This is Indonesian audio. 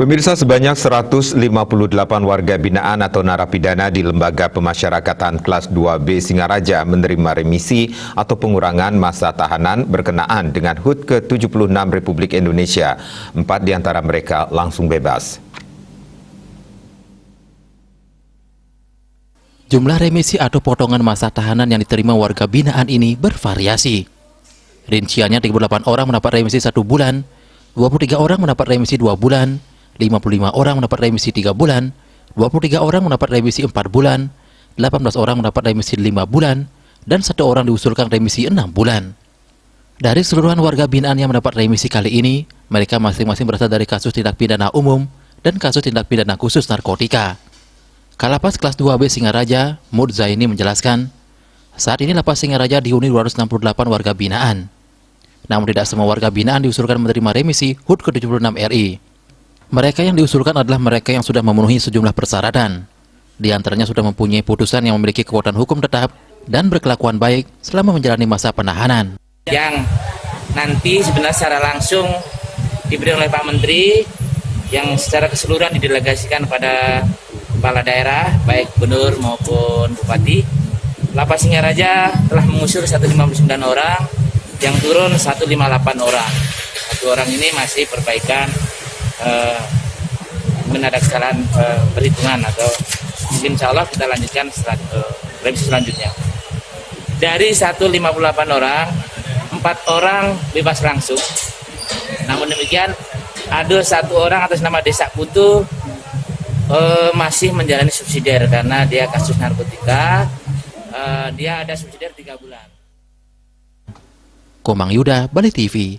Pemirsa, sebanyak 158 warga binaan atau narapidana di Lembaga Pemasyarakatan Kelas 2B Singaraja menerima remisi atau pengurangan masa tahanan berkenaan dengan HUT ke-76 Republik Indonesia. 4 di antara mereka langsung bebas. Jumlah remisi atau potongan masa tahanan yang diterima warga binaan ini bervariasi. Rinciannya 38 orang mendapat remisi 1 bulan, 23 orang mendapat remisi 2 bulan, 55 orang mendapat remisi 3 bulan, 23 orang mendapat remisi 4 bulan, 18 orang mendapat remisi 5 bulan, dan 1 orang diusulkan remisi 6 bulan. Dari seluruhan warga binaan yang mendapat remisi kali ini, mereka masing-masing berasal dari kasus tindak pidana umum dan kasus tindak pidana khusus narkotika. Kalapas Kelas 2B Singaraja, Mud Zaini menjelaskan, saat ini Lapas Singaraja dihuni 268 warga binaan. Namun tidak semua warga binaan diusulkan menerima remisi HUT ke-76 RI. Mereka yang diusulkan adalah mereka yang sudah memenuhi sejumlah persyaratan. Di antaranya sudah mempunyai putusan yang memiliki kekuatan hukum tetap dan berkelakuan baik selama menjalani masa penahanan. Yang nanti sebenarnya secara langsung diberi oleh Pak Menteri, yang secara keseluruhan didelegasikan pada kepala daerah, baik gubernur maupun bupati. Lapas Singaraja telah mengusur 159 orang, yang turun 158 orang. 1 orang ini masih perbaikan menadakan perhitungan, atau mungkin insya Allah kita lanjutkan revisi selanjutnya. Dari 158 orang, 4 orang bebas langsung. Namun demikian ada 1 orang atas nama Desa Putu masih menjalani subsidiar karena dia kasus narkotika. Dia ada subsidiar 3 bulan. Komang Yuda, Bali TV.